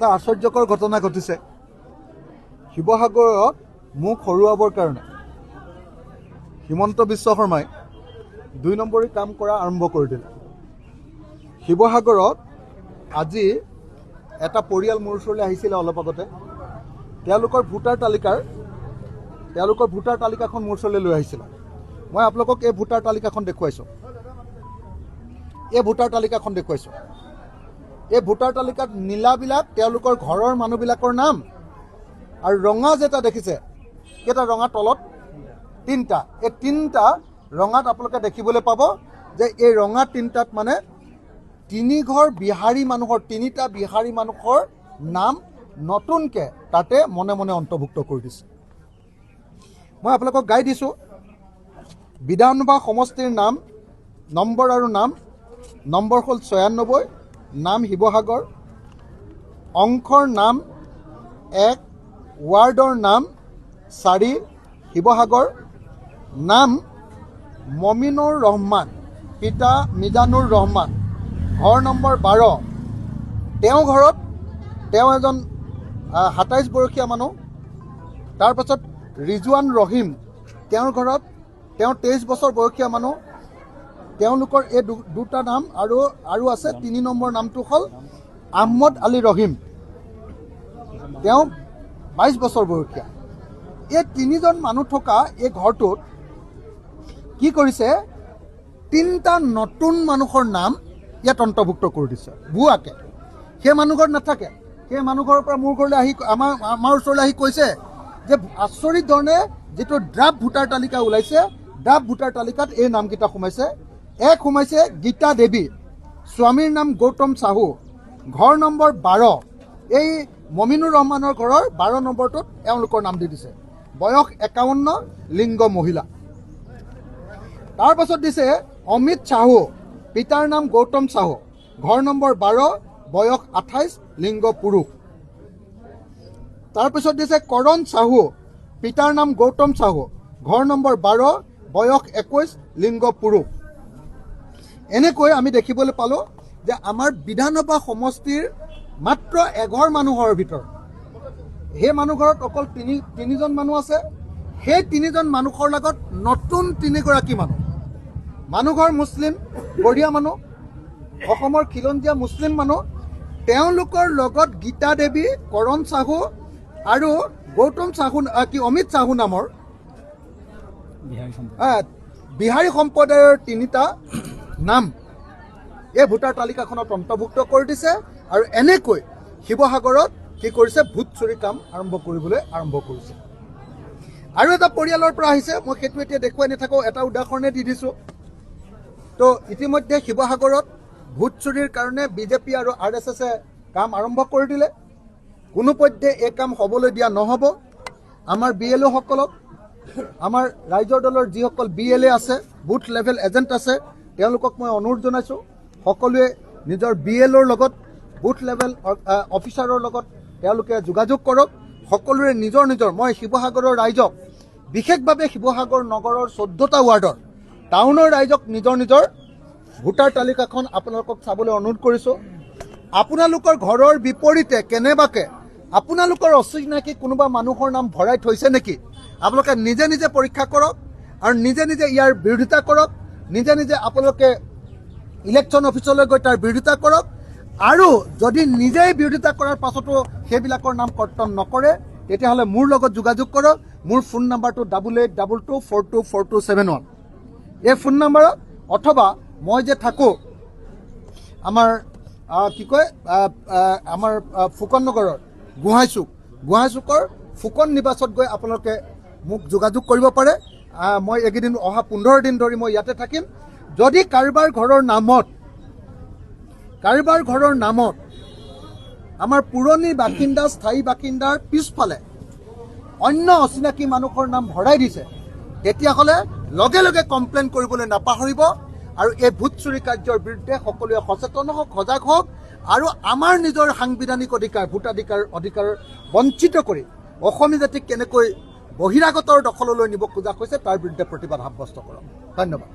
এটা আশ্চৰ্যকৰ ঘটনা ঘটিছে শিৱসাগৰত মুখ হৰুৱাবৰ কাৰণে হিমন্ত বিশ্ব শৰ্মাই 2 নম্বৰী কাম কৰা আৰম্ভ কৰি দিলে। শিৱসাগৰত আজি এটা পৰিয়াল মোৰ ওচৰলৈ আহিছিলে অলপ আগতে। তেওঁলোকৰ ভোটাৰ তালিকাখন মোৰ ওচৰলৈ লৈ আহিছিলে। মই আপোনালোকক এই ভোটাৰ তালিকাখন দেখুৱাইছোঁ। এই ভোটাৰ তালিকাত নীলাবিলাক তেওঁলোকৰ ঘৰৰ মানুহবিলাকৰ নাম আৰু ৰঙা যেটা দেখিছে কেইটা ৰঙা তলত 3টা। এই 3টা ৰঙাত আপোনালোকে দেখিবলৈ পাব যে এই ৰঙা 3টাত মানে 3টা বিহাৰী মানুহৰ নাম নতুনকৈ তাতে মনে মনে অন্তৰ্ভুক্ত কৰি দিছে। মই আপোনালোকক গাই দিছোঁ বিধানসভা সমষ্টিৰ নাম নম্বৰ আৰু নম্বৰ হ'ল 96, নাম শিৱসাগৰ, অংশৰ নাম 1, ৱাৰ্ডৰ নাম 4 শিৱসাগৰ, নাম মমিনুৰ ৰহমান, পিতা মিজানুৰ ৰহমান, ঘৰ নম্বৰ 12। তেওঁ এজন 27 বয়সীয়া মানুহ। তাৰপাছত ৰিজৱান ৰহিম, তেওঁৰ ঘৰত 23 বছৰ বয়সীয়া মানুহ। তেওঁলোকৰ এই 2টা নাম আৰু আছে। 3 নম্বৰ নামটো হ'ল আহমদ আলী ৰহিম, তেওঁ 22 বছৰ বয়সীয়া। এই 3জন মানুহ থকা এই ঘৰটোত কি কৰিছে 3টা নতুন মানুহৰ নাম ইয়াত অন্তৰ্ভুক্ত কৰি দিছে ভুৱাকে। সেই মানুহ ঘৰত নাথাকে। সেই মানুহ ঘৰৰ পৰা মোৰ ঘৰলৈ আহি আমাৰ ওচৰলৈ আহি কৈছে যে আচৰিত ধৰণে যিটো ড্ৰাফ্ট ভোটাৰ তালিকা ওলাইছে, ড্ৰাফ্ট ভোটাৰ তালিকাত এই নামকেইটা সোমাইছে। সোমাইছে গীতা দেৱী, স্বামীৰ নাম গৌতম চাহু, ঘৰ নম্বৰ 12। এই মমিনুৰ ৰহমানৰ ঘৰৰ 12 নম্বৰটোত এওঁলোকৰ নাম দি দিছে। বয়স 51, লিংগ মহিলা। তাৰপাছত দিছে অমিত চাহু, পিতাৰ নাম গৌতম চাহু, ঘৰ নম্বৰ 12, বয়স 28, লিংগ পুৰুষ। তাৰপিছত দিছে কৰণ চাহু, পিতাৰ নাম গৌতম চাহু, ঘৰ নম্বৰ 12, বয়স 21, লিংগ পুৰুষ। এনেকৈ আমি দেখিবলৈ পালোঁ যে আমাৰ বিধানসভা সমষ্টিৰ মাত্ৰ এঘৰ মানুহৰ ভিতৰত সেই মানুহ ঘৰত অকল তিনিজন মানুহ আছে। সেই 3জন মানুহৰ লগত নতুন 3গৰাকী মানুহঘৰ মুছলিম, বঢ়িয়া মানুহ, অসমৰ খিলঞ্জীয়া মুছলিম মানুহ। তেওঁলোকৰ লগত গীতা দেৱী, কৰণ চাহু আৰু গৌতম চাহু অমিত চাহু নামৰ বিহাৰী সম্প্ৰদায়ৰ 3টা নাম এই ভোটাৰ তালিকাখনত অন্তৰ্ভুক্ত কৰি দিছে। আৰু এনেকৈ শিৱসাগৰত কি কৰিছে ভোট চুৰি কাম আৰম্ভ কৰিছে। আৰু এটা পৰিয়ালৰ পৰা আহিছে। মই সেইটো এতিয়া দেখুৱাই নাথাকোঁ, এটা উদাহৰণে দি দিছোঁ। তো ইতিমধ্যে শিৱসাগৰত ভোট চুৰিৰ কাৰণে বিজেপি আৰু RSSে কাম আৰম্ভ কৰি দিলে। কোনোপধ্যে এই কাম হ'বলৈ দিয়া নহ'ব। আমাৰ BLO সকলক, আমাৰ ৰাইজৰ দলৰ যিসকল BLA আছে, বুথ লেভেল এজেণ্ট আছে, তেওঁলোকক মই অনুৰোধ জনাইছোঁ সকলোৱে নিজৰ BLOৰ লগত, বুথ লেভেল অফিচাৰৰ লগত তেওঁলোকে যোগাযোগ কৰক। সকলোৰে নিজৰ মই শিৱসাগৰৰ ৰাইজক, বিশেষভাৱে শিৱসাগৰ নগৰৰ 14টা ৱাৰ্ডৰ টাউনৰ ৰাইজক নিজৰ ভোটাৰ তালিকাখন আপোনালোকক চাবলৈ অনুৰোধ কৰিছোঁ। আপোনালোকৰ ঘৰৰ বিপৰীতে কেনেবাকৈ আপোনালোকৰ অচিনাকি কোনোবা মানুহৰ নাম ভৰাই থৈছে নেকি আপোনালোকে নিজে পৰীক্ষা কৰক আৰু নিজে ইয়াৰ বিৰোধিতা কৰক। নিজে আপোনালোকে ইলেকশ্যন অফিচলৈ গৈ তাৰ বিৰোধিতা কৰক। আৰু যদি নিজেই বিৰোধিতা কৰাৰ পাছতো সেইবিলাকৰ নাম কৰ্তন নকৰে তেতিয়াহ'লে মোৰ লগত যোগাযোগ কৰক। মোৰ ফোন নাম্বাৰটো 8822424271। এই ফোন নাম্বাৰত, অথবা মই যে থাকোঁ আমাৰ আমাৰ ফুকন নগৰৰ গোহাঁইচুকৰ ফুকন নিবাসত গৈ আপোনালোকে মোক যোগাযোগ কৰিব পাৰে। মই এইকেইদিন অহা 15 দিন ধৰি মই ইয়াতে থাকিম। যদি কাৰোবাৰ ঘৰৰ নামত আমাৰ পুৰণি বাসিন্দা, স্থায়ী বাসিন্দাৰ পিছফালে অন্য অচিনাকি মানুহৰ নাম ভৰাই দিছে, তেতিয়াহ'লে লগে কমপ্লেইন কৰিবলৈ নাপাহৰিব। আৰু এই ভোট চুৰি কাৰ্যৰ বিৰুদ্ধে সকলোৱে সচেতন হওক, সজাগ হওক। আৰু আমাৰ নিজৰ সাংবিধানিক অধিকাৰ, ভোটাধিকাৰ বঞ্চিত কৰি অসমীয়া জাতিক কেনেকৈ বহিৰাগতৰ দখললৈ নিব খোজা হৈছে তাৰ বিৰুদ্ধে প্ৰতিবাদ সাব্যস্ত কৰক। ধন্যবাদ।